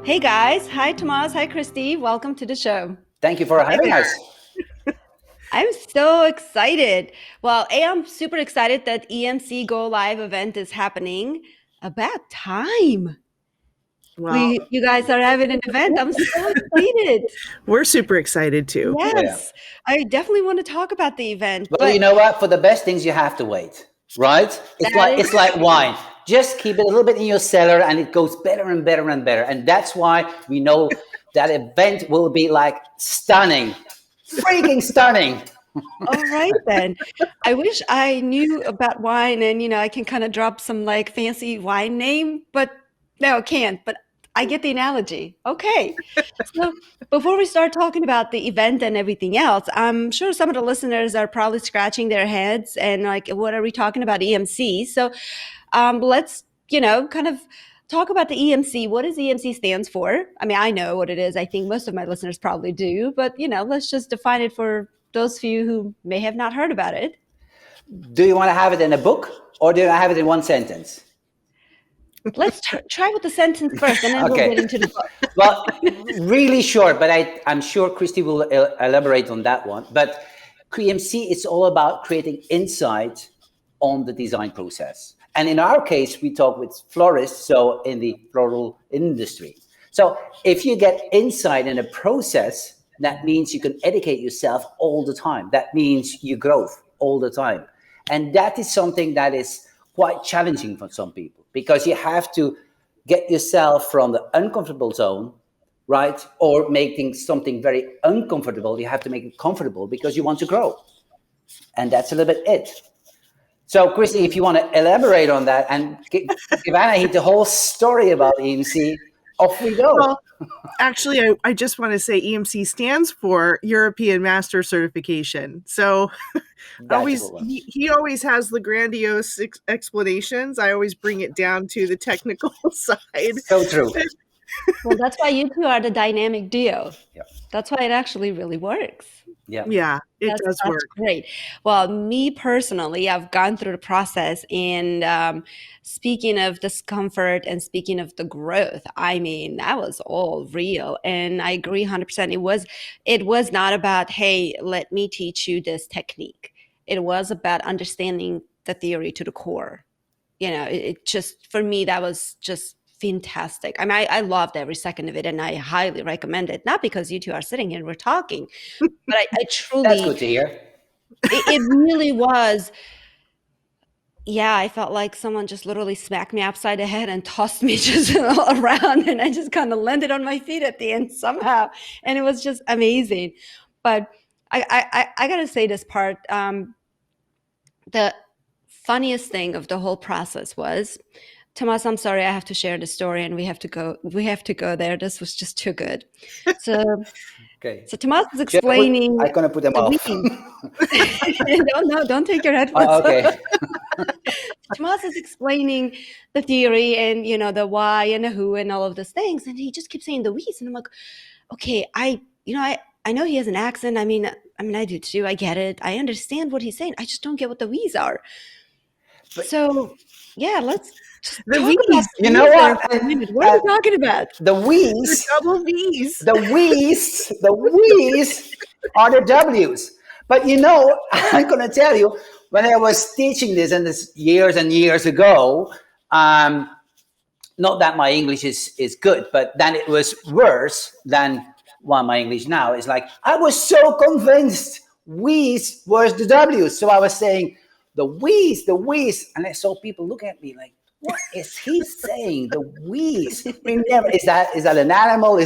Hey guys. Hi, Tomas. Hi, Christi. Welcome to the show. Thank you for having us. I'm so excited. Well, I'm super excited that EMC GO live event is happening. About time. Well, You guys are having an event. I'm so excited. we're super excited too. Yes. I definitely want to talk about the event. Well, but you know what? For the best things, you have to wait, right? It's like wine. Just keep it a little bit in your cellar, and it goes better and better and better. And that's why we know that event will be like stunning, freaking stunning. All right then. I wish I knew about wine and I can kind of drop some like fancy wine name, but no, I can't. But I get the analogy. Okay. So before we start talking about the event and everything else, I'm sure some of the listeners are probably scratching their heads and like, what are we talking about EMC? So let's, kind of talk about the EMC. What does EMC stands for? I mean, I know what it is. I think most of my listeners probably do, but let's just define it for those few who may have not heard about it. Do you want to have it in a book, or do you have it in one sentence? Let's try with the sentence first, and then Okay. we'll get into the book. Well, really short, but I'm sure Christi will elaborate on that one. But EMC is all about creating insight on the design process. And in our case, we talk with florists, so in the floral industry. So if you get insight in a process, that means you can educate yourself all the time. That means you grow all the time. And that is something that is quite challenging for some people, because you have to get yourself from the uncomfortable zone, right? Or making something very uncomfortable, you have to make it comfortable because you want to grow. And that's a little bit it. So, Christi, if you want to elaborate on that and give Anahit the whole story about EMC, off we go. Well, actually, I just want to say EMC stands for European Master Certification. So he always has the grandiose explanations. I always bring it down to the technical side. So true. Well, that's why you two are the dynamic duo. Yeah. That's why it actually really works. Yeah, it does work. That's great. Well, me personally, I've gone through the process, and speaking of discomfort and speaking of the growth, I mean, that was all real. And I agree 100%. It was not about, hey, let me teach you this technique. It was about understanding the theory to the core. It just, for me, that was just fantastic. I mean, I loved every second of it, and I highly recommend it. Not because you two are sitting here and we're talking, but I truly. That's good to hear. It really was. Yeah, I felt like someone just literally smacked me upside the head and tossed me just around, and I just kind of landed on my feet at the end somehow, and it was just amazing. But I gotta say this part. The funniest thing of the whole process was, Tomas, I'm sorry, I have to share the story, and we have to go there. This was just too good. So, Okay. So Tomas is explaining. I'm gonna put them off. Don't take your headphones off. Okay. Tomas is explaining the theory and the why and the who and all of those things, and he just keeps saying the we's, and I'm like, okay, I know he has an accent. I mean, I do too. I get it. I understand what he's saying. I just don't get what the we's are. So, yeah, let's. The V's. You know what? What are we talking about? The V's. Double V's. The V's are the W's. But I'm going to tell you, when I was teaching this, and this years and years ago, not that my English is good, but then it was worse than my English now. It's like, I was so convinced V's was the W's. So I was saying, the V's. And I saw people looking at me like, what is he saying? The V's. Remember, is that an animal?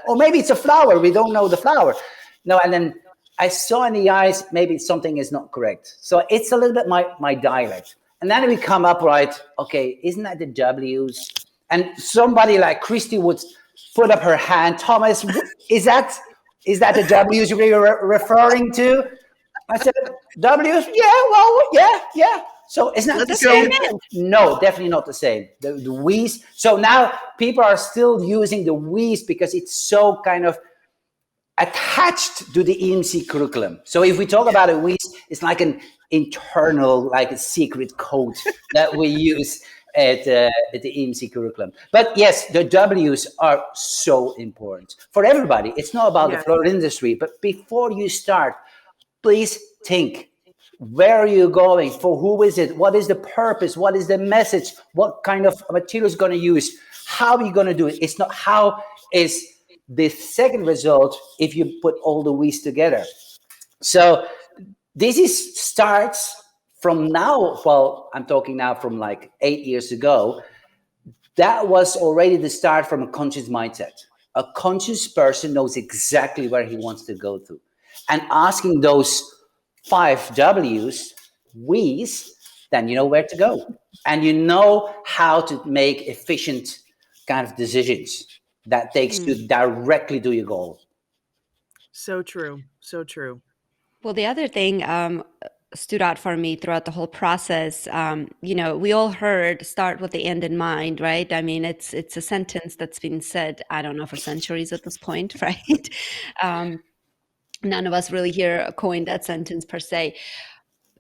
Or maybe it's a flower. We don't know the flower. No, and then I saw in the eyes, maybe something is not correct. So it's a little bit my dialect. And then we come up, right, okay, isn't that the W's? And somebody like Christi would put up her hand. Thomas, is that the W's you're referring to? I said, W's? Yeah. So it's not the same. No, definitely not the same. The W's. So now people are still using the W's because it's so kind of attached to the EMC curriculum. So if we talk about a W's, it's like an internal, like a secret code that we use. at the EMC curriculum. But yes, the W's are so important for everybody. It's not about the floral industry, but before you start, please think. Where are you going? For who is it? What is the purpose? What is the message? What kind of material is going to use? How are you going to do it? It's not how is the second result if you put all the W's together. So this starts from now. Well, I'm talking now from like 8 years ago. That was already the start from a conscious mindset. A conscious person knows exactly where he wants to go to. And asking those 5 W's, W's, then you know where to go. And you know how to make efficient kind of decisions that takes you directly to your goal. So true. So true. Well, the other thing stood out for me throughout the whole process. We all heard start with the end in mind, right? I mean, it's a sentence that's been said, I don't know, for centuries at this point, right? None of us really here coined that sentence per se.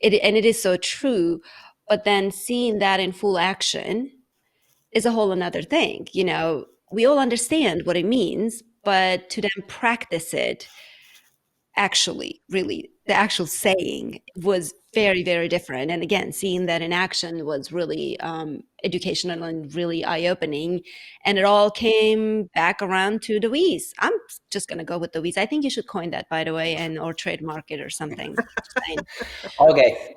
And it is so true. But then seeing that in full action is a whole another thing. We all understand what it means, but to then practice it, actually, really, the actual saying was very, very different. And again, seeing that in action was really educational and really eye-opening. And it all came back around to the W's. I'm just going to go with the W's. I think you should coin that, by the way, or trademark it or something. Okay.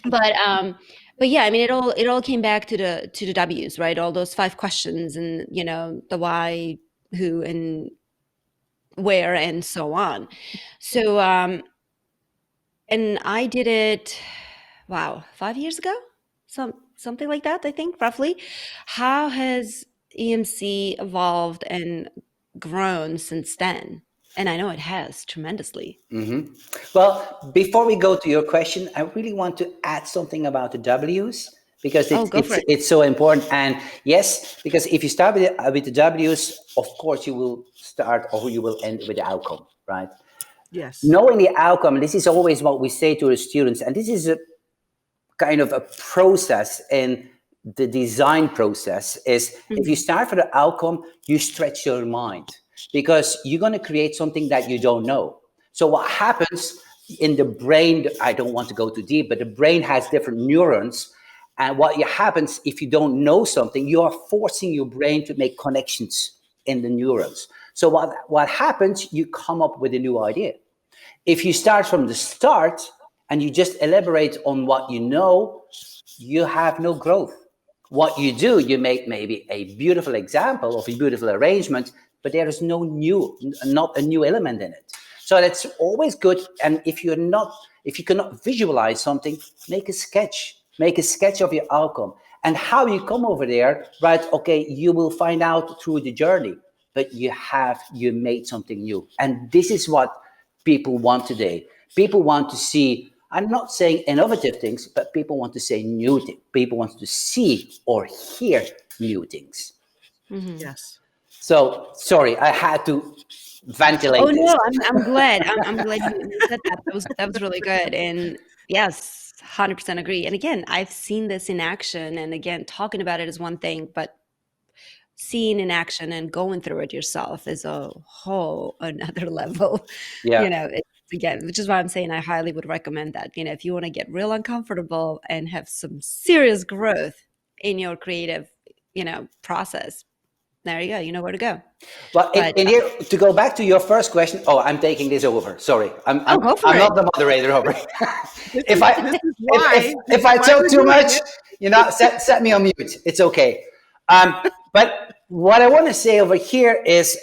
But yeah, I mean, it all came back to the W's, right? All those 5 questions, and the why, who, and where, and so on. So and I did it 5 years ago, something like that, I think, roughly. How has EMC evolved and grown since then? And I know it has tremendously. Well, before we go to your question, I really want to add something about the W's, because it's so important. And yes, because if you start with the W's, of course you will start or you will end with the outcome, right? Yes. Knowing the outcome, this is always what we say to the students, and this is a kind of a process in the design process, is if you start for the outcome, you stretch your mind, because you're going to create something that you don't know. So what happens in the brain, I don't want to go too deep, but the brain has different neurons. And what happens if you don't know something, you are forcing your brain to make connections in the neurons. So what happens, you come up with a new idea. If you start from the start and you just elaborate on what you know, you have no growth. What you do, you make maybe a beautiful example of a beautiful arrangement, but there is not a new element in it. So that's always good. And if you cannot visualize something, make a sketch. Make a sketch of your outcome and how you come over there, right? Okay, you will find out through the journey, but you made something new. And this is what people want today. People want to see, I'm not saying innovative things, but people want to say new things. People want to see or hear new things. Yes. So, sorry, I had to ventilate this. No, I'm glad. I'm glad you said that. That was really good. And yes, 100% agree. And again, I've seen this in action. And again, talking about it is one thing, but seeing in action and going through it yourself is a whole another level. Yeah. Again, which is why I'm saying I highly would recommend that. If you want to get real uncomfortable and have some serious growth in your creative, process, there you go. You know where to go. Well, in here, to go back to your first question. Oh, I'm taking this over. Sorry, I'm not the moderator over. If I talk too much, set me on mute. It's okay. But what I want to say over here is,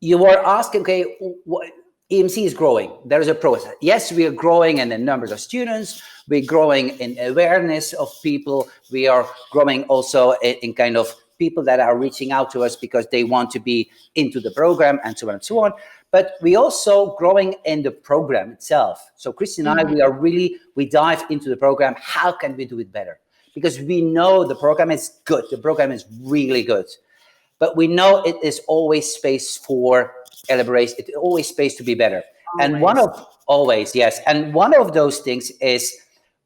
you were asking, okay, what EMC is growing. There is a process. Yes, we are growing in the numbers of students. We're growing in awareness of people. We are growing also in kind of people that are reaching out to us because they want to be into the program and so on and so on. But we also growing in the program itself. So Christi and I, we dive into the program. How can we do it better? Because we know the program is good. The program is really good. But we know it is always space for elaboration. It's always space to be better. Always. And one of those things is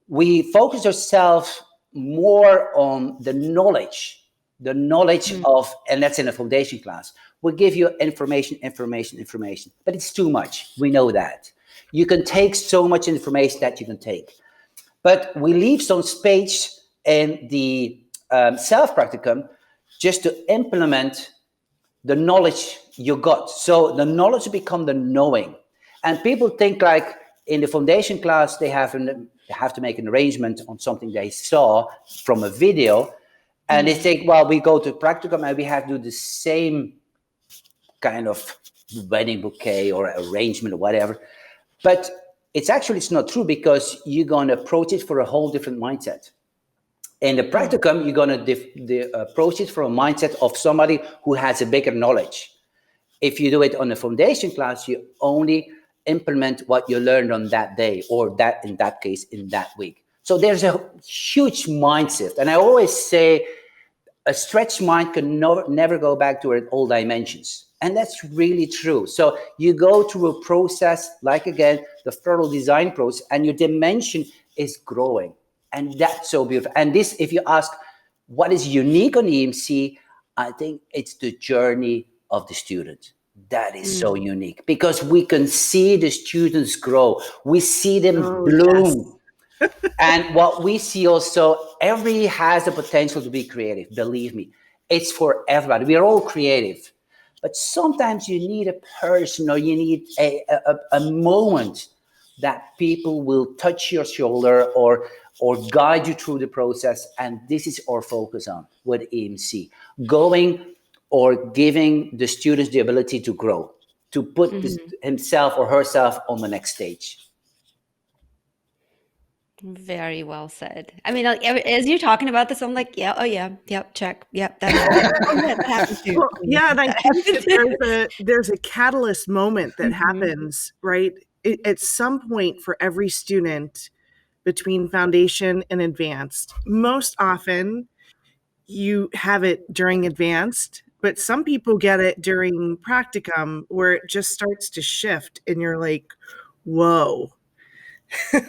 we focus ourselves more on the knowledge of, and that's in a foundation class. We'll give you information, but it's too much. We know that. You can take so much information that you can take. But we leave some space in the self-practicum just to implement the knowledge you got. So the knowledge become the knowing. And people think like in the foundation class, they have to make an arrangement on something they saw from a video. And they think, well, we go to practicum and we have to do the same kind of wedding bouquet or arrangement or whatever. But it's not true, because you're going to approach it for a whole different mindset. In the practicum, you're going to approach it from a mindset of somebody who has a bigger knowledge. If you do it on a foundation class, you only implement what you learned on that day, or that in that case in that week. So there's a huge mind shift. And I always say a stretched mind can never go back to its old dimensions. And that's really true. So you go through a process, like again, the floral design process, and your dimension is growing. And that's so beautiful. And this, if you ask what is unique on EMC, I think it's the journey of the student. That is so unique, because we can see the students grow. We see them bloom. Yes. And what we see also, everybody has the potential to be creative. Believe me, it's for everybody. We are all creative. But sometimes you need a person, or you need a moment that people will touch your shoulder or guide you through the process. And this is our focus on with EMC. Going or giving the students the ability to grow, to put himself or herself on the next stage. Very well said. I mean, as you're talking about this, I'm like, yep, check. Yep, that happens too. Well, yeah, and I think that there's a catalyst moment that happens, right? At some point for every student between foundation and advanced. Most often you have it during advanced, but some people get it during practicum, where it just starts to shift and you're like, whoa. Right.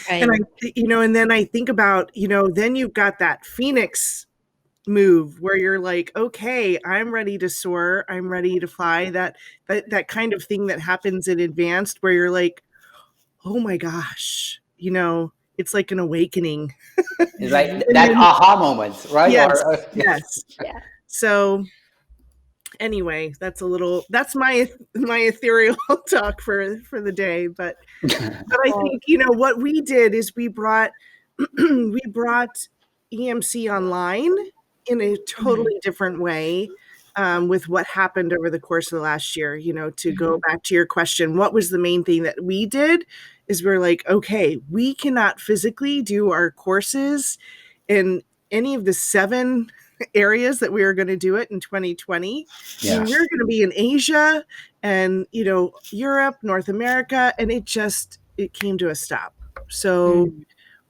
And then I think about, then you've got that Phoenix move where you're like, okay, I'm ready to soar. I'm ready to fly. That kind of thing that happens in advanced, where you're like, oh my gosh, it's like an awakening. It's like that aha moment, right? Yes. Yes. Yeah. So anyway, that's my ethereal talk for the day. But I think, what we did is we brought EMC online in a totally different way, with what happened over the course of the last year. To go back to your question, what was the main thing that we did is we're like, okay, we cannot physically do our courses in any of the 7 areas that we were going to do it in 2020. Yeah. And we're going to be in Asia and, Europe, North America, and it came to a stop. So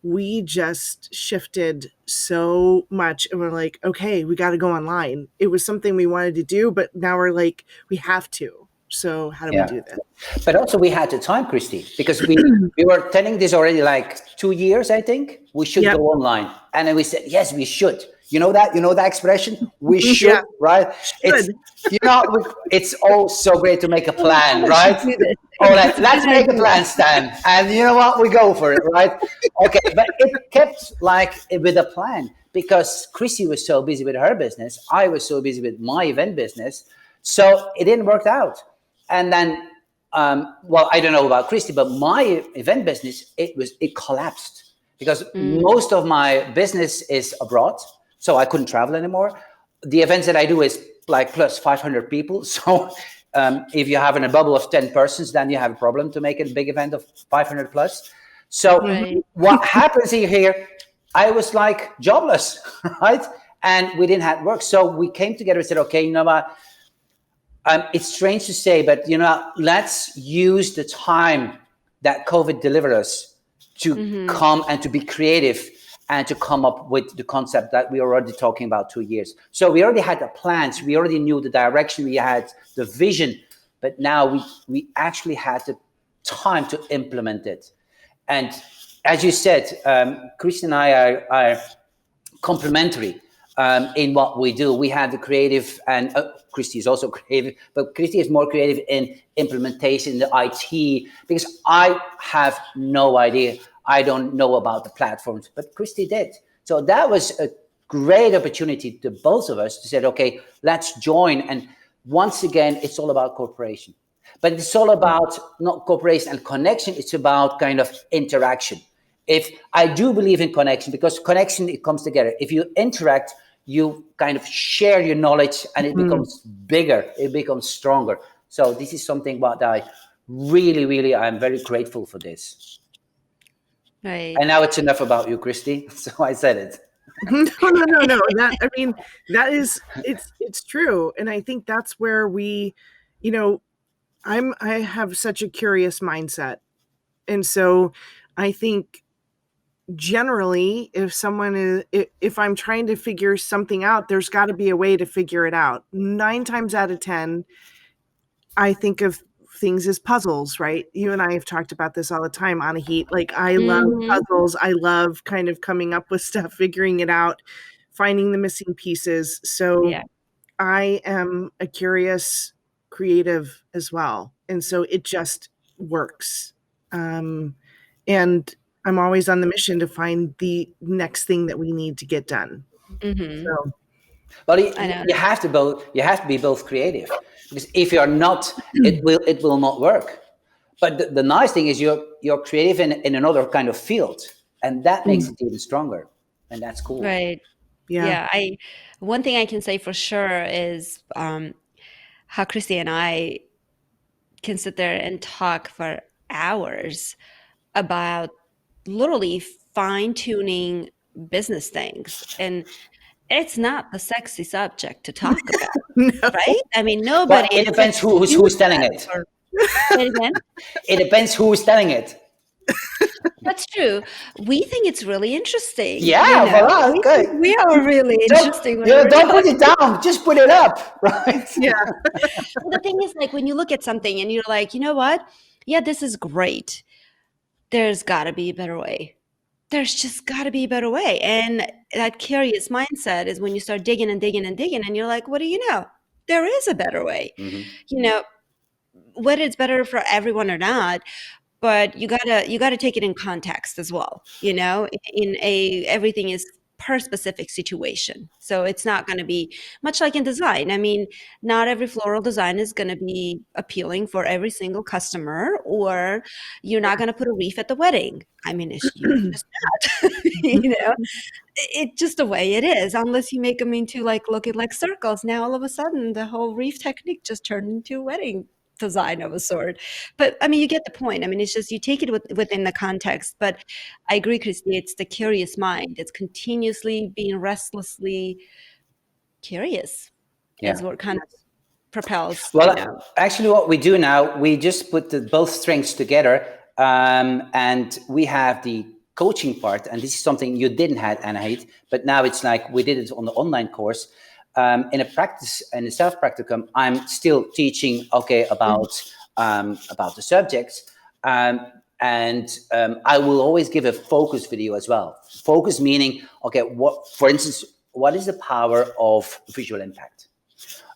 we just shifted so much, and we're like, okay, we got to go online. It was something we wanted to do, but now we're like, we have to. So how do we do that? But also we had the time, Christi, because we were telling this already like 2 years, I think. We should go online. And then we said, yes, we should. You know that expression? We should, right? Should. It's all so great to make a plan, right? Oh, let's make a plan, Stan. And you know what? We go for it, right? Okay, but it kept like with a plan, because Christi was so busy with her business. I was so busy with my event business. So it didn't work out. And then, I don't know about Christi, but my event business, it collapsed, because most of my business is abroad. So I couldn't travel anymore. The events that I do is like plus 500 people. So if you have in a bubble of 10 persons, then you have a problem to make a big event of 500 plus. So what happens here, I was like jobless, right? And we didn't have work. So we came together and said, okay, you know what? It's strange to say, but let's use the time that COVID delivered us to come and to be creative and to come up with the concept that we were already talking about 2 years. So we already had the plans, we already knew the direction, we had the vision, but now we actually had the time to implement it. And as you said, Christi and I are complementary in what we do. We have the creative, and Christi is also creative, but Christi is more creative in implementation, the IT, because I have no idea. I don't know about the platforms, but Christi did. So that was a great opportunity to both of us to say, okay, let's join. And once again, it's all about cooperation. But it's all about not cooperation and connection. It's about kind of interaction. If I do believe in connection, because connection, it comes together. If you interact, you kind of share your knowledge and it becomes bigger, it becomes stronger. So this is something what I really, I'm very grateful for this. Right. And now it's enough about you, Christi. So I said it. No. That is, it's true. And I think that's where we, I have such a curious mindset. And so I think generally if I'm trying to figure something out, there's got to be a way to figure it out. 9 times out of 10, I think of things as puzzles, right? You and I have talked about this all the time, Anahit. Like, I love puzzles. I love kind of coming up with stuff, figuring it out, finding the missing pieces. So I am a curious creative as well. And so it just works. And I'm always on the mission to find the next thing that we need to get done. So, but you have to be both creative, because if you're not, it will not work. But the nice thing is you're creative in another kind of field, and that makes it even stronger, and that's cool. Right. Yeah. One thing I can say for sure is how Christi and I can sit there and talk for hours about literally fine-tuning business things. And it's not the sexy subject to talk about, right? I mean, nobody. But it depends who's telling it. Say it again? It depends who's telling it. That's true. We think it's really interesting. Yeah, good. We are really interesting. Don't put it down. Just put it up, right? Yeah. Well, the thing is, like, when you look at something and you're like, you know what? Yeah, this is great. There's got to be a better way. There's just got to be a better way. And that curious mindset is when you start digging and digging and digging, and you're like, what do you know? There is a better way. Whether it's better for everyone or not, but you gotta take it in context as well. Everything is per specific situation. So it's not going to be much like in design. I mean, not every floral design is going to be appealing for every single customer, or you're not going to put a wreath at the wedding. I mean, it's just not, it's just the way it is, unless you make them into looking like circles. Now, all of a sudden, the whole wreath technique just turned into a wedding design of a sort. But I mean, you get the point. I mean, it's just you take it within the context. But I agree, Christi, it's the curious mind. It's continuously being restlessly curious is what kind of propels. Well, actually what we do now, we just put both strengths together, and we have the coaching part, and this is something you didn't have, Anahit, but now it's like we did it on the online course. In a self-practicum, I'm still teaching, about the subjects. And I will always give a focus video as well. Focus meaning, for instance, what is the power of visual impact?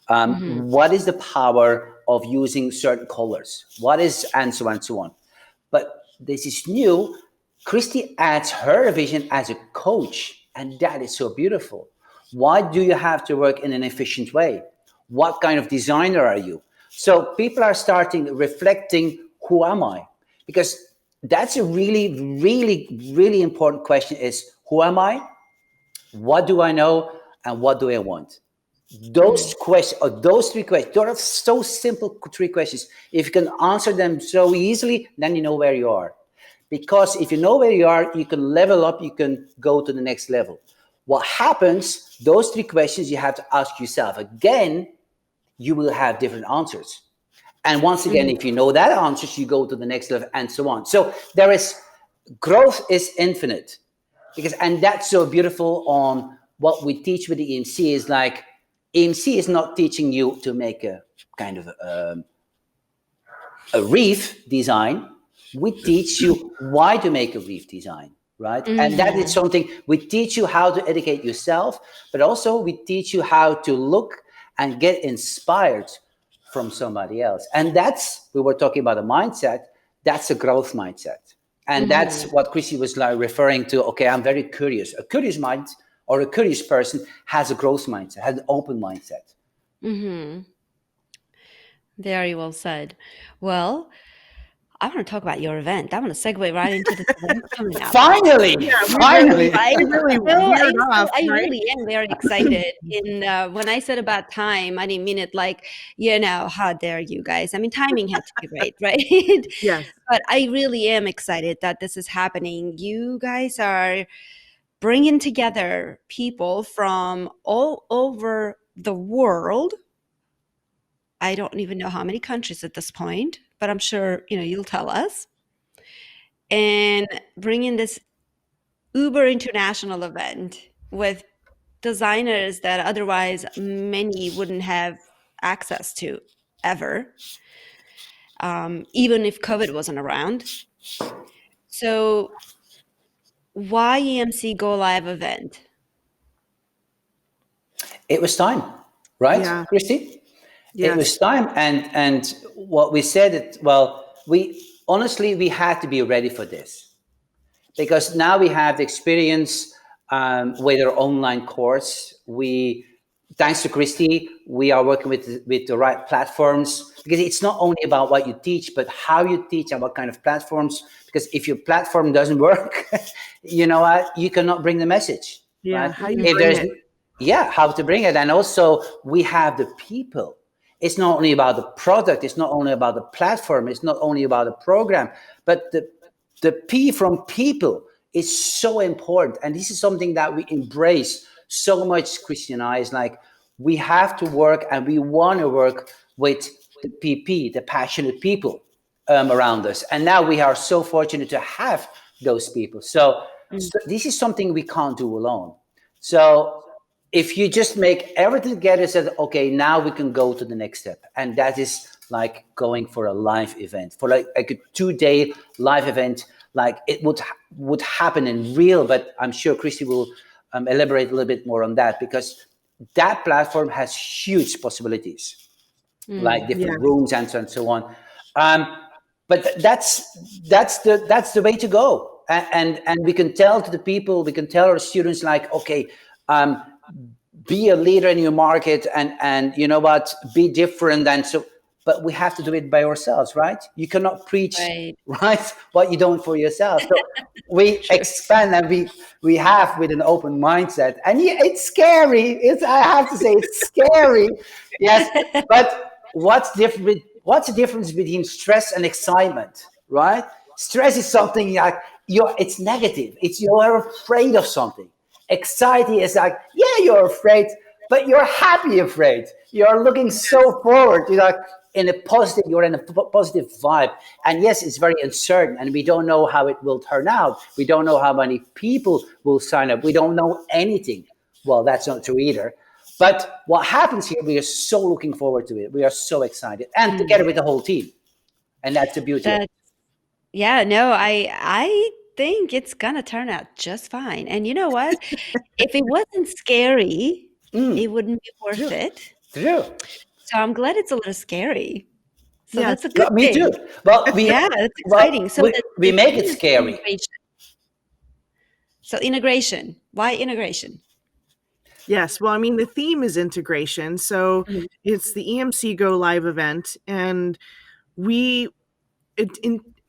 What is the power of using certain colors? And so on and so on. But this is new. Christi adds her vision as a coach, and that is so beautiful. Why do you have to work in an efficient way? What kind of designer are you? So people are starting reflecting, who am I? Because that's a really, really, really important question is, who am I? What do I know? And what do I want? Those questions, or those 3 questions, those are so simple 3 questions. If you can answer them so easily, then you know where you are. Because if you know where you are, you can level up, you can go to the next level. What happens, those 3 questions you have to ask yourself again, you will have different answers. And once again, if you know that answers, you go to the next level and so on. So growth is infinite. And that's so beautiful on what we teach with the EMC is like, EMC is not teaching you to make a kind of a wreath design. we teach you why to make a reef design, right? And that is something we teach you how to educate yourself, but also we teach you how to look and get inspired from somebody else. And that's, we were talking about a mindset, that's a growth mindset. And that's what Christi was like referring to. Okay, I'm very curious. A curious mind or a curious person has a growth mindset, has an open mindset. Very well said. Well, I want to talk about your event. I want to segue right into this event coming up. Finally, finally. I really am very excited. And when I said about time, I didn't mean it like, how dare you guys? I mean, timing had to be right, right? Yes. But I really am excited that this is happening. You guys are bringing together people from all over the world. I don't even know how many countries at this point, but I'm sure, you'll tell us. And bringing this uber international event with designers that otherwise many wouldn't have access to ever, even if COVID wasn't around. So why EMC Go Live event? It was time, right, Yeah. Christi? Yes. It was time, and what we said, we had to be ready for this, because now we have the experience with our online course. Thanks to Christi, we are working with the right platforms, because it's not only about what you teach, but how you teach and what kind of platforms. Because if your platform doesn't work, you know what, you cannot bring the message. Yeah, right? how you bring it. Yeah, how to bring it. And also we have the people. It's not only about the product, it's not only about the platform, it's not only about the program, but the P from people is so important. And this is something that we embrace so much, Christi and I, is like, we have to work, and we want to work with the PP, the passionate people around us. And now we are so fortunate to have those people. So this is something we can't do alone. So if you just make everything together, said, okay, now we can go to the next step. And that is like going for a live event, for like a 2-day live event. Like it would happen in real, but I'm sure Christi will elaborate a little bit more on that, because that platform has huge possibilities, like different rooms and so on. But that's the way to go. And we can tell to the people, we can tell our students, like, okay, be a leader in your market, and you know what, be different. And so, but we have to do it by ourselves, right? You cannot preach right what you don't for yourself. So we expand, and we have with an open mindset. And it's scary. I have to say, it's scary. Yes, but what's different? What's the difference between stress and excitement, right? Stress is something like it's negative. You're afraid of something. Anxiety is like, yeah, you're afraid, but you're happy afraid. You're looking so forward. You're like you're in a positive vibe. And yes, it's very uncertain, and we don't know how it will turn out. We don't know how many people will sign up. We don't know anything. Well, that's not true either. But what happens here, we are so looking forward to it. We are so excited, and together with the whole team. And that's the beauty. I think it's gonna turn out just fine. And you know what? If it wasn't scary, it wouldn't be worth it. True. So I'm glad it's a little scary. So that's a good thing. Me too. Well, that's exciting. So we make it scary. So integration. Why integration? Yes. Well, I mean, the theme is integration. So it's the EMC Go Live event. And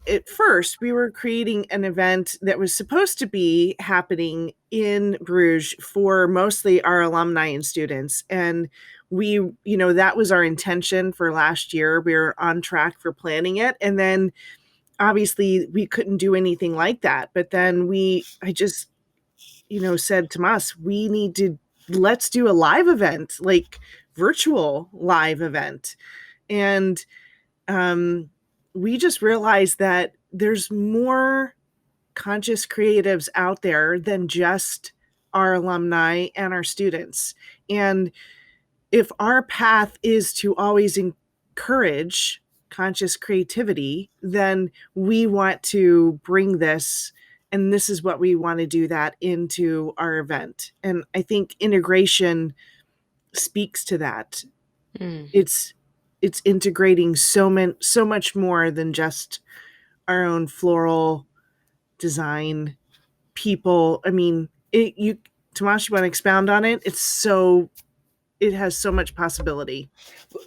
at first, we were creating an event that was supposed to be happening in Bruges for mostly our alumni and students. And that was our intention for last year. We were on track for planning it. And then obviously we couldn't do anything like that. But then I just, said, Tomas, let's do a live event, like virtual live event. And, we just realized that there's more conscious creatives out there than just our alumni and our students. And if our path is to always encourage conscious creativity, then we want to bring this, and this is what we want to do that into our event. And I think integration speaks to that. It's integrating so much more than just our own floral design people. I mean, Tomas, you want to expound on it? It has so much possibility.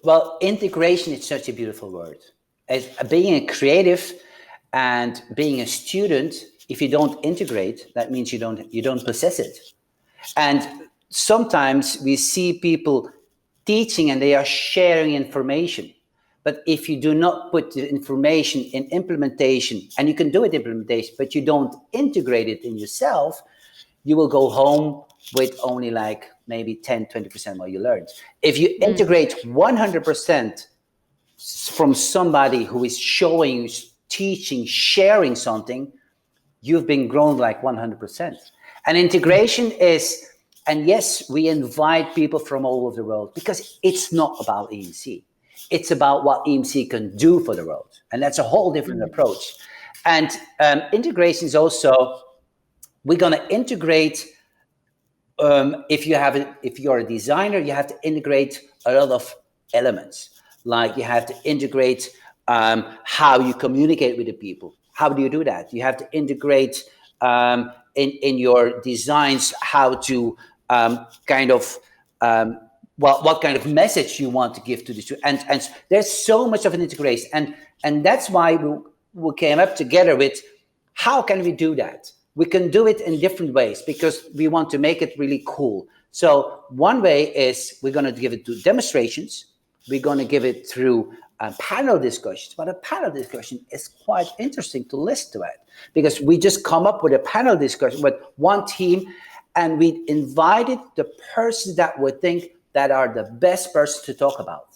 Well, integration is such a beautiful word. As being a creative and being a student, if you don't integrate, that means you don't possess it. And sometimes we see people teaching and they are sharing information. But if you do not put the information in implementation, and you can do it implementation, but you don't integrate it in yourself, you will go home with only like maybe 10, 20% what you learned. If you integrate 100% from somebody who is showing, teaching, sharing something, you've been grown like 100%. And integration is, and yes, we invite people from all over the world because it's not about EMC. It's about what EMC can do for the world. And that's a whole different approach. And integration is also, we're going to integrate, if you're a designer, you have to integrate a lot of elements. Like you have to integrate how you communicate with the people. How do you do that? You have to integrate in your designs how to what kind of message you want to give to the student. And there's so much of an integration. And that's why we came up together with how can we do that? We can do it in different ways because we want to make it really cool. So one way is we're going to give it through demonstrations. We're going to give it through panel discussions. But a panel discussion is quite interesting to listen to it because we just come up with a panel discussion with one team and we invited the persons that we think that are the best person to talk about.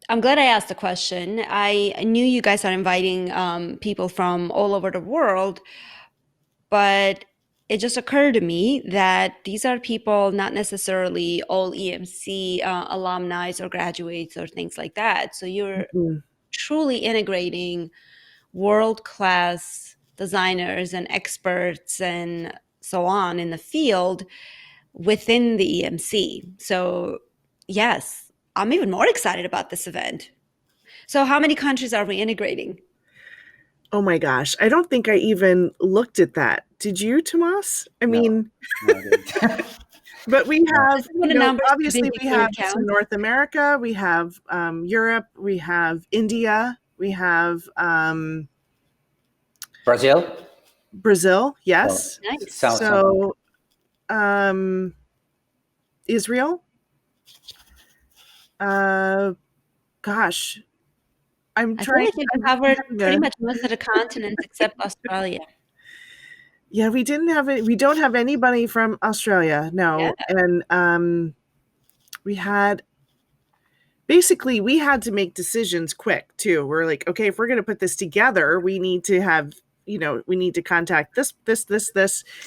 I'm glad I asked the question. I knew you guys are inviting people from all over the world, but it just occurred to me that these are people not necessarily all EMC alumni or graduates or things like that. So you're truly integrating world-class designers and experts and so on in the field within the EMC. So yes, I'm even more excited about this event. So how many countries are we integrating? Oh my gosh, I don't think I even looked at that. Did you, Tomas? I mean, but we have, obviously we have some North America, we have Europe, we have India, we have Brazil, yes. Oh, nice. So Israel. Gosh, I feel like we've covered pretty much most of the continents except Australia. Yeah, we don't have anybody from Australia, no. Yeah. And we had to make decisions quick too. We're like, okay, if we're going to put this together, we need to have, we need to contact this,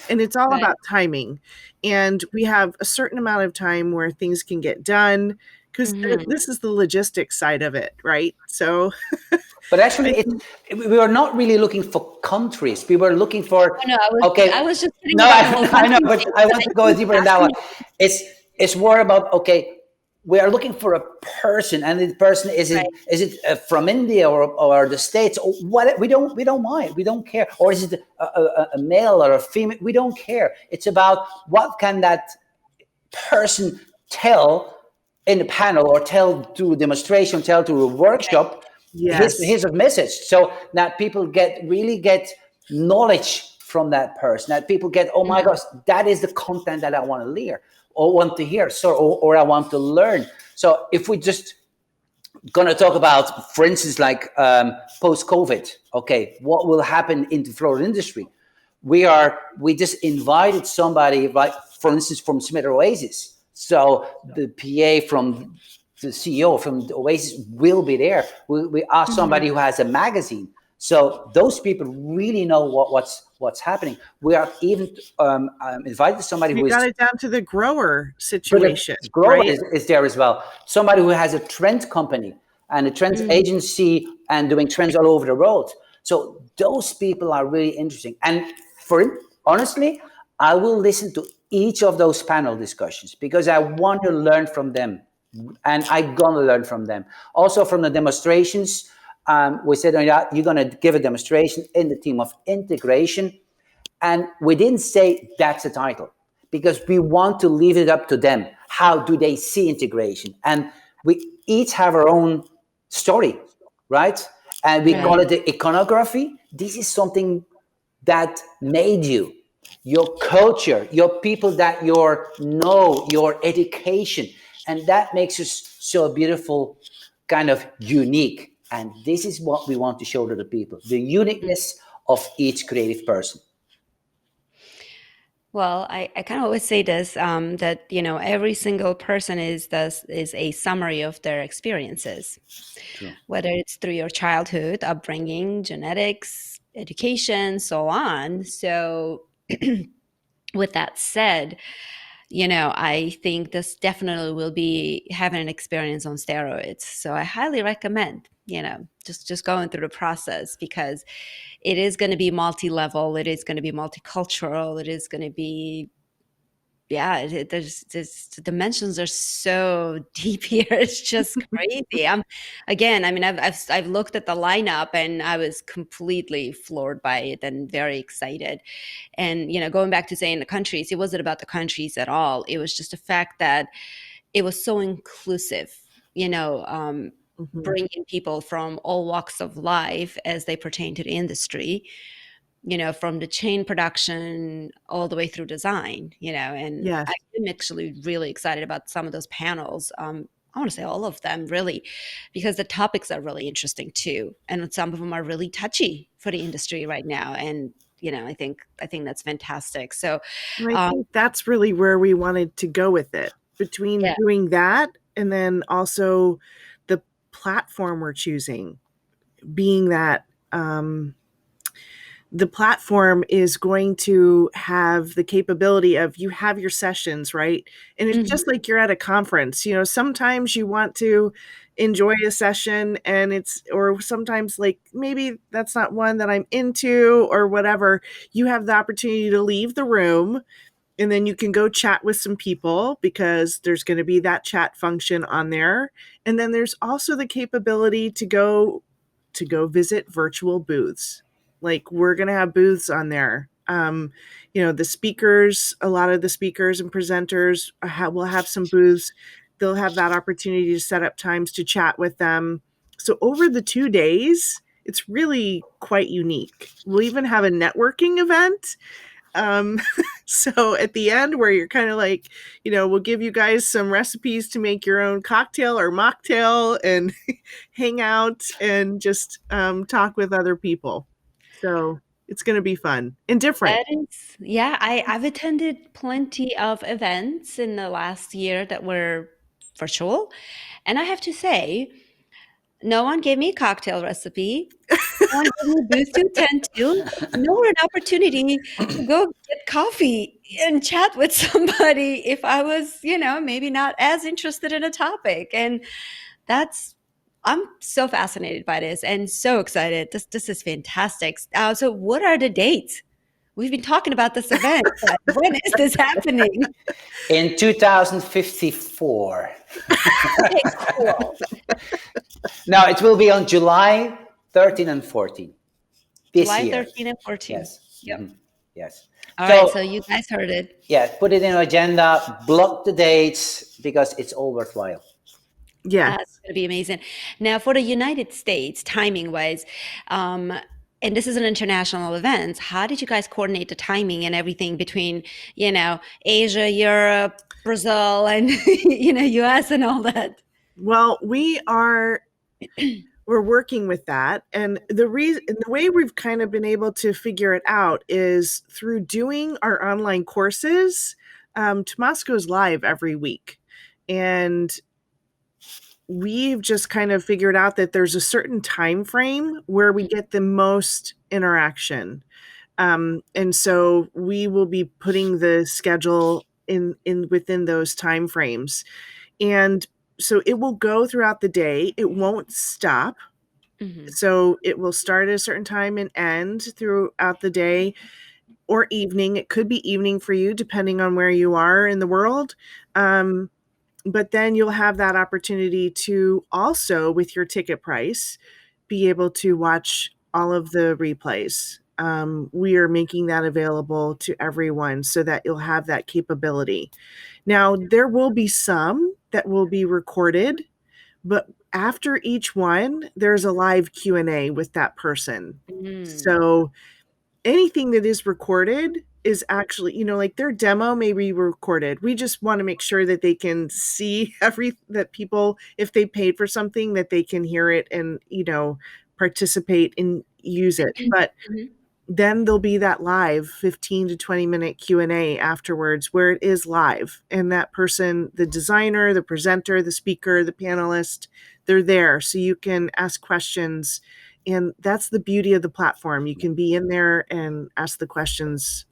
and it's all about timing. And we have a certain amount of time where things can get done because this is the logistics side of it, right? So, but actually, we were not really looking for countries. We were looking for. I was just. I know, but I want to go deeper in that one. It's more about we are looking for a person, and the person is it from India or the States or what? We don't mind. We don't care. Or is it a male or a female? We don't care. It's about what can that person tell in the panel or tell through a demonstration, tell through a workshop. Yes. His message, so that people get knowledge from that person. That people get, oh my gosh, that is the content that I want to hear or want to hear, or I want to learn. So if we just gonna talk about, for instance, like post-COVID, okay, what will happen in the floral industry? We just invited somebody, like for instance, from Smith Oasis. So the PA from the CEO from the Oasis will be there. We asked somebody who has a magazine. So those people really know what's happening. We are even invited somebody who got it down to the grower situation. The grower is there as well. Somebody who has a trend company. and a trends agency and doing trends all over the world. So those people are really interesting. And honestly, I will listen to each of those panel discussions because I want to learn from them, and I'm gonna learn from them. Also from the demonstrations, we said, you're gonna give a demonstration in the theme of integration, and we didn't say that's the title because we want to leave it up to them. How do they see integration? And we each have our own story, right? And we call it the iconography. This is something that made you, your culture, your people that you know, your education. And that makes us so beautiful, kind of unique. And this is what we want to show to the people, the uniqueness of each creative person. Well, I kind of always say this, that, every single person is a summary of their experiences, whether it's through your childhood, upbringing, genetics, education, so on. So with that said, I think this definitely will be having an experience on steroids. So I highly recommend, just going through the process, because it is going to be multi-level, it is going to be multicultural, it is going to be, there's the dimensions are so deep here. It's just crazy. I've looked at the lineup and I was completely floored by it and very excited. And, going back to saying the countries, it wasn't about the countries at all. It was just the fact that it was so inclusive, bringing people from all walks of life as they pertain to the industry, from the chain production all the way through design, and Yes. I'm actually really excited about some of those panels. I want to say all of them, really, because the topics are really interesting too. And some of them are really touchy for the industry right now. And, I think that's fantastic. So I think that's really where we wanted to go with it, between doing that and then also the platform we're choosing, being that the platform is going to have the capability of, you have your sessions, right? And it's just like you're at a conference. Sometimes you want to enjoy a session or sometimes like maybe that's not one that I'm into or whatever. You have the opportunity to leave the room and then you can go chat with some people because there's going to be that chat function on there. And then there's also the capability to go visit virtual booths. Like, we're going to have booths on there. The speakers, a lot of the speakers and presenters will have some booths. They'll have that opportunity to set up times to chat with them. So over the 2 days, it's really quite unique. We'll even have a networking event. So at the end, where you're kind of like, we'll give you guys some recipes to make your own cocktail or mocktail and hang out and just talk with other people. So it's going to be fun and different. I've attended plenty of events in the last year that were virtual. And I have to say, no one gave me a cocktail recipe. No one gave me a booth to attend to. Nor an opportunity to go get coffee and chat with somebody if I was, maybe not as interested in a topic. And I'm so fascinated by this and so excited. This is fantastic. So what are the dates? We've been talking about this event, but when is this happening? In 2054. Okay, cool. No, it will be on July 13 and 14. July year. 13 and 14. Yes. Yep. Mm-hmm. Yes. All right, so you guys heard it. Yeah, put it in your agenda, block the dates, because it's all worthwhile. Yeah. That's going to be amazing. Now, for the United States, timing-wise, and this is an international event, how did you guys coordinate the timing and everything between, Asia, Europe, Brazil, and, US and all that? Well, we're working with that. And the way we've kind of been able to figure it out is through doing our online courses. Tomas goes live every week. And we've just kind of figured out that there's a certain time frame where we get the most interaction. And so we will be putting the schedule in within those time frames. And so it will go throughout the day. It won't stop. Mm-hmm. So it will start at a certain time and end throughout the day or evening. It could be evening for you, depending on where you are in the world. But then you'll have that opportunity to also, with your ticket price, be able to watch all of the replays. We are making that available to everyone so that you'll have that capability. Now, there will be some that will be recorded, but after each one, there's a live Q&A with that person. So anything that is recorded is actually, like their demo may be recorded. We just want to make sure that they can see that people, if they paid for something, that they can hear it and, participate and use it. But then there'll be that live 15 to 20 minute Q&A afterwards where it is live. And that person, the designer, the presenter, the speaker, the panelist, they're there. So you can ask questions. And that's the beauty of the platform. You can be in there and ask the questions.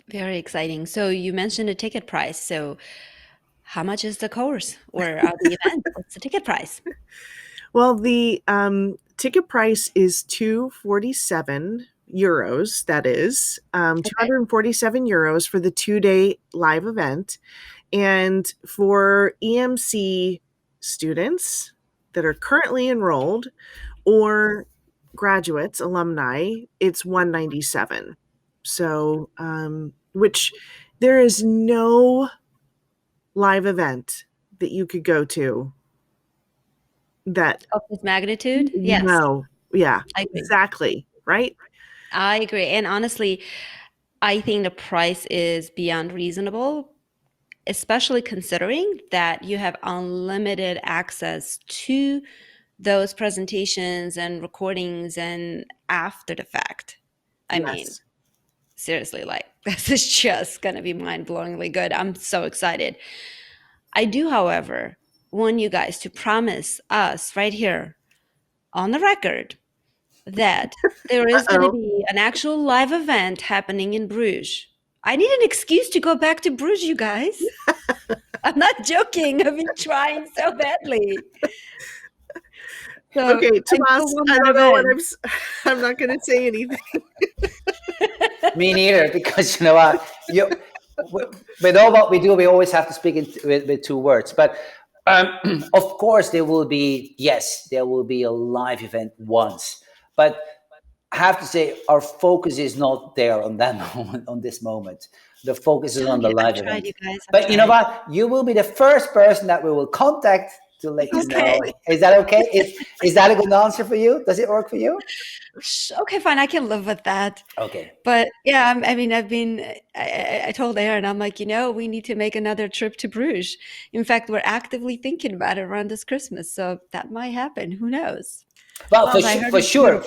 Very exciting. So you mentioned a ticket price. So how much is the course or the event? What's the ticket price? Well, the ticket price is €247. That is 247 euros for the 2-day live event. And for EMC students that are currently enrolled or graduates, alumni, it's $197. So, which there is no live event that you could go to that of this magnitude. Yes. No. Yeah, I agree. exactly. Right. I agree. And honestly, I think the price is beyond reasonable, especially considering that you have unlimited access to those presentations and recordings and after the fact. I mean, seriously, like this is just going to be mind-blowingly good. I'm so excited. I do, however, want you guys to promise us right here on the record that there is going to be an actual live event happening in Bruges. I need an excuse to go back to Bruges, you guys. I'm not joking. I've been trying so badly. So okay, Tomas, I don't know what I'm not going to say anything. Me neither, because you know what, with all what we do, we always have to speak with 2 words. But of course, there will be a live event once. But I have to say, our focus is not there on that moment, on this moment. The focus is on the live event. But you know what? You will be the first person that we will contact to let you know. Is that okay? Is that a good answer for you? Does it work for you? Okay, fine. I can live with that. Okay. But yeah, I mean, I told Aaron, I'm like, we need to make another trip to Bruges. In fact, we're actively thinking about it around this Christmas. So that might happen. Who knows? Well, for sure.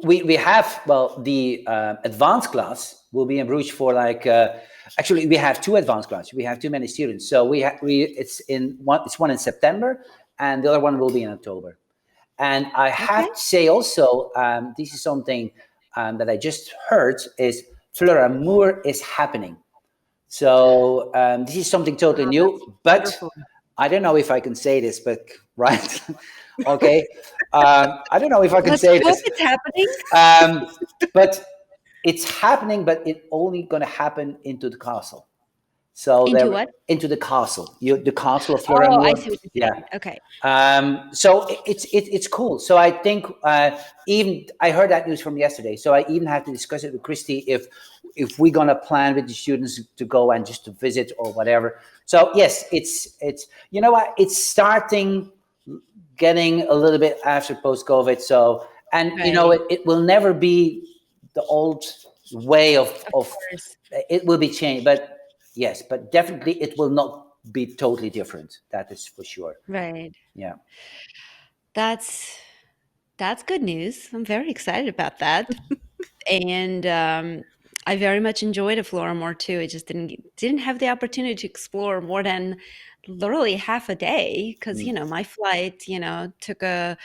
We have, the advanced class will be in Bruges for actually, we have 2 advanced classes. We have too many students. So it's one in September and the other one will be in October. And I have to say also, this is something that I just heard is Fleur Amour is happening. So this is something totally new, but wonderful. I don't know if I can say this, but right. Okay. I don't know if I can say this. It's happening. But it's happening, but it's only going to happen into the castle. So into what? Into the castle. The castle of Fleur Amour. I see what you're saying. Yeah. Okay. So it's cool. So I think even I heard that news from yesterday. So I even have to discuss it with Christi if we're gonna plan with the students to go and just to visit or whatever. So yes, it's you know what, it's starting getting a little bit after post-COVID. So it will never be the old way of it will be changed, but. Yes, but definitely it will not be totally different. That is for sure. Right. Yeah. That's good news. I'm very excited about that. And I very much enjoyed a Fleur Amour too. I just didn't have the opportunity to explore more than literally half a day because my flight took a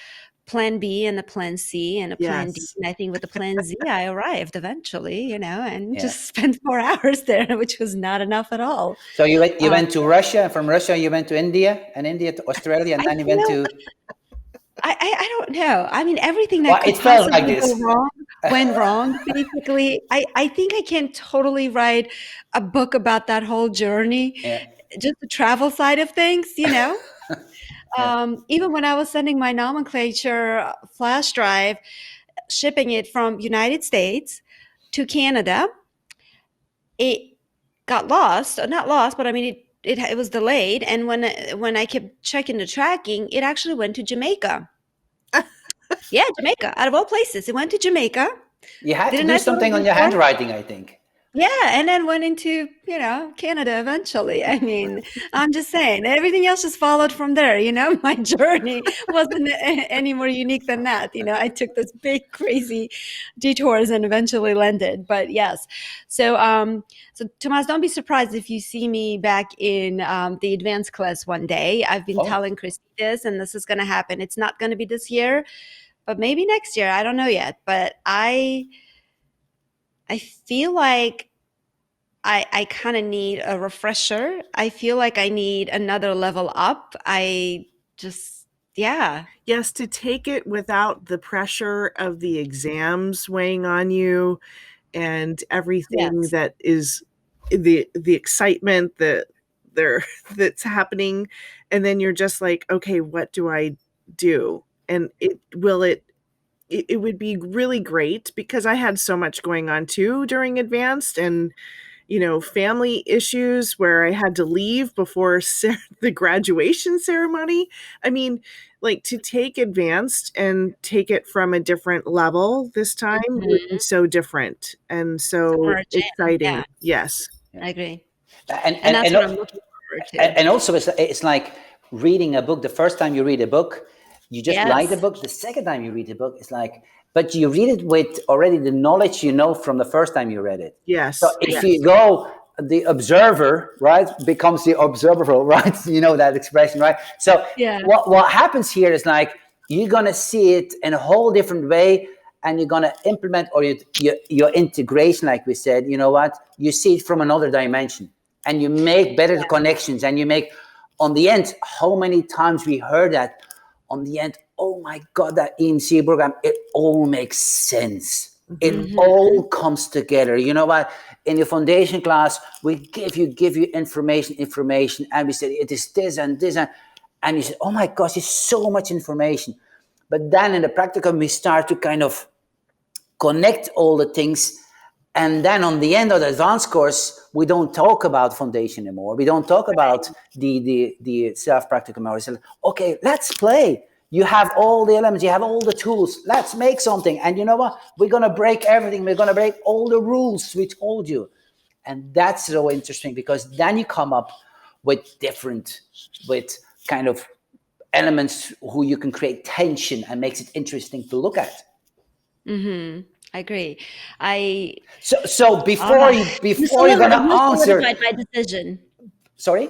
plan B and a plan C and a plan D. Yes. And I think with the plan Z, I arrived eventually, and Yeah. just spent 4 hours there, which was not enough at all. So you went to Russia, and from Russia you went to India, and India to Australia, and then you went to. I don't know. I mean, everything that could It felt like possibly this. go wrong went wrong. Basically, I think I can totally write a book about that whole journey, just the travel side of things, Even when I was sending my nomenclature flash drive, shipping it from United States to Canada, it got lost. Not lost, but I mean, it was delayed. And when I kept checking the tracking, it actually went to Jamaica. Yeah, Jamaica. Out of all places, it went to Jamaica. You had to do something on your handwriting, I think. Yeah, and then went into, Canada eventually. I mean, I'm just saying, everything else just followed from there, My journey wasn't any more unique than that. I took this big, crazy detours and eventually landed. But yes. So Tomas, don't be surprised if you see me back in the advanced class one day. I've been telling Christi this, and this is going to happen. It's not going to be this year, but maybe next year. I don't know yet. But I feel like I kind of need a refresher. I feel like I need another level up. Yes, to take it without the pressure of the exams weighing on you and everything that is the excitement that's happening. And then you're just like, okay, what do I do? And it would be really great, because I had so much going on too during advanced, and family issues where I had to leave before the graduation ceremony. I mean, like, to take advanced and take it from a different level this time would be so different and so exciting. Yeah. Yes, I agree. And that's what I'm looking forward to. And also, it's like reading a book. The first time you read a book, you just like the book. The second time you read the book, it's like, but you read it with already the knowledge from the first time you read it. Yes. So if you go, the observer, right, becomes the observable, right? You know that expression, right? So what happens here is like, you're going to see it in a whole different way, and you're going to implement your integration, like we said. You know what? You see it from another dimension, and you make better connections, and you make, on the end, how many times we heard that on the end, oh my God, that EMC program, it all makes sense. It all comes together. You know what? In the foundation class, we give you information, and we say it is this and this, and you say, oh my gosh, it's so much information. But then in the practicum, we start to kind of connect all the things. And then on the end of the advanced course, we don't talk about foundation anymore. We don't talk about the self-practicum anymore. So, okay, let's play. You have all the elements. You have all the tools. Let's make something. And you know what? We're going to break everything. We're going to break all the rules we told you. And that's so interesting, because then you come up with kind of elements who you can create tension and makes it interesting to look at. Mm-hmm. I agree. So before you're gonna answer, solidified my decision. Sorry?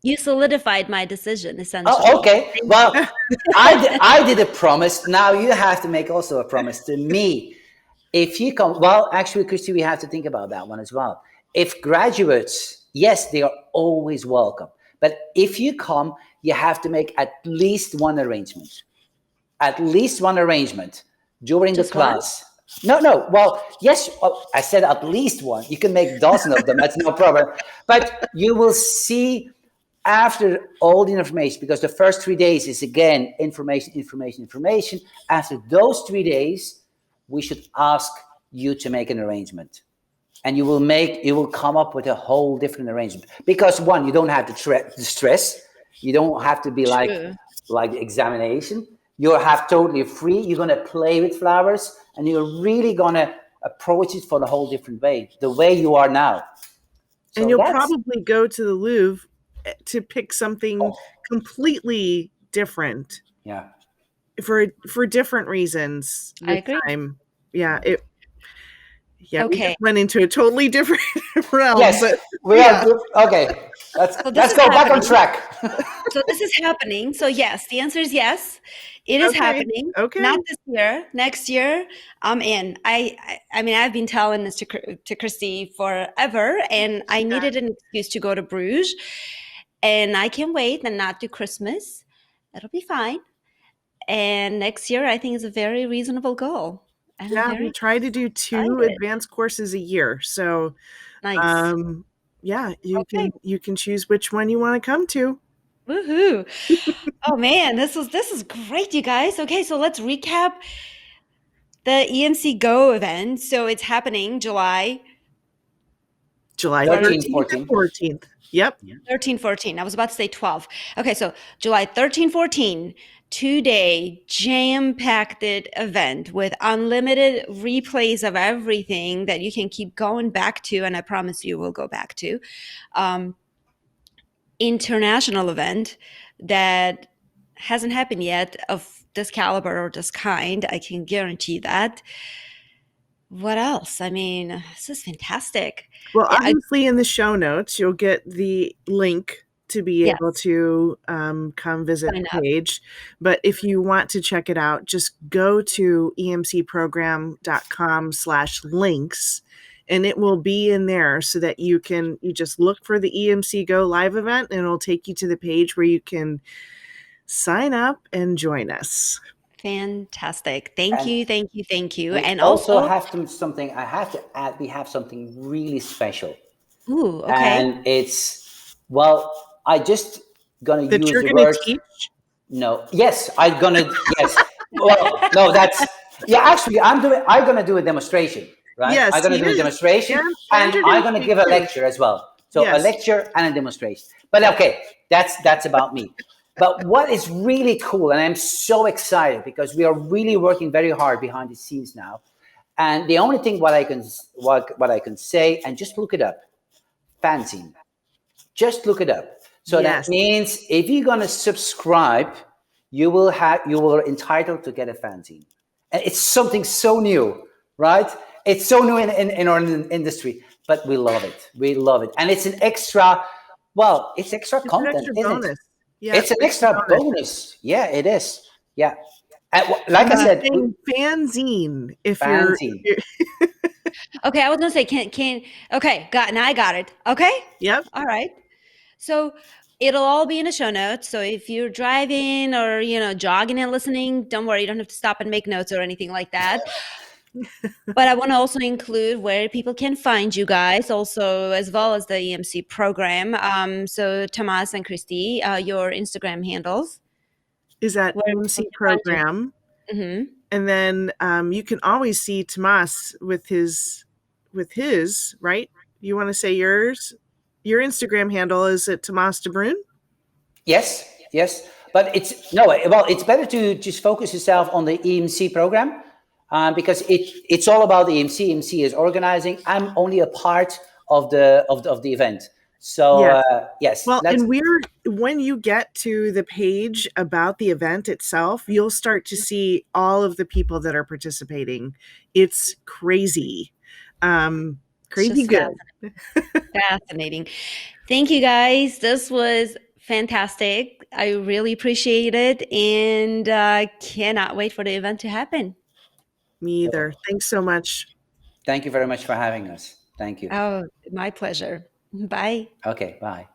You solidified my decision, essentially. Oh, okay. Well, I did a promise. Now you have to make also a promise to me. If you come, well, actually, Christi, we have to think about that one as well. If graduates, yes, they are always welcome. But if you come, you have to make at least one arrangement. At least one arrangement during the class. One? No. Well, yes, I said at least one. You can make dozens of them. That's no problem. But you will see after all the information, because the first 3 days is, again, information. After those 3 days, we should ask you to make an arrangement. And you will come up with a whole different arrangement. Because, one, you don't have to stress. You don't have to be like the examination. You have totally free. You're going to play with flowers, and you're really going to approach it for the whole different way, the way you are now. So and you'll probably go to the Louvre to pick something completely different. Yeah. For different reasons. I agree. Time. Yeah. Yeah, we Okay. just went into a totally different realm. Yes, but we are good. Okay, let's go back on track. So this is happening. So yes, the answer is yes. It is happening. Okay. Not this year. Next year, I'm in. I mean, I've been telling this to Christi forever, and I needed an excuse to go to Bruges, and I can wait and not do Christmas. It'll be fine. And next year, I think is a very reasonable goal. And we try to do 2 advanced courses a year. So, nice. You can choose which one you want to come to. Woohoo! Oh man, this is great, you guys. Okay, so let's recap the EMC GO event. So it's happening July 13th, 14th. Yep. 13, 14. I was about to say 12. Okay, so July 13, 14, 2-day jam-packed event with unlimited replays of everything that you can keep going back to, and I promise you will go back to. International event that hasn't happened yet of this caliber or this kind. I can guarantee that. What else? I mean, this is fantastic. Well, obviously in the show notes, you'll get the link to be able to come visit the page. But if you want to check it out, just go to emcprogram.com/links, and it will be in there so that you just look for the EMC GO live event, and it'll take you to the page where you can sign up and join us. Fantastic. Thank you. And also have something I have to add. We have something really special. Ooh, okay. And it's, I just gonna use the word. Teach? No. Yes, I'm gonna. Yes. Well, no, that's actually, I'm gonna do a demonstration, right? Yes, I'm gonna do a demonstration, and I'm gonna give a lecture as well. So a lecture and a demonstration. But okay, that's about me. But what is really cool, and I'm so excited because we are really working very hard behind the scenes now. And the only thing what I can say, and just look it up, fanzine. Just look it up. So that means if you're gonna subscribe, you will entitled to get a fanzine. And it's something so new, right? It's so new in our industry, but we love it. We love it, and it's an extra. Well, it's extra content, isn't it? Yeah, it's an extra bonus. Yeah, it is. Yeah. And like I said, fanzine. Fanzine. Okay, I was gonna say okay, now I got it. Okay? Yep. All right. So it'll all be in the show notes. So if you're driving or jogging and listening, don't worry, you don't have to stop and make notes or anything like that. But I want to also include where people can find you guys also, as well as the EMC program. So Tomas and Christi, your Instagram handles. Is that EMC program. Mm-hmm. And then you can always see Tomas with his, right? You want to say yours? Your Instagram handle, is it Tomas de Bruyne? Yes. But it's better to just focus yourself on the EMC program. Because it's all about the EMC. EMC is organizing. I'm only a part of the event. So yes. Well, and when you get to the page about the event itself, you'll start to see all of the people that are participating. It's crazy. Crazy good. Fascinating. Thank you guys. This was fantastic. I really appreciate it, and cannot wait for the event to happen. Me either. Thanks so much. Thank you very much for having us. Thank you. Oh, my pleasure. Bye. Okay, bye.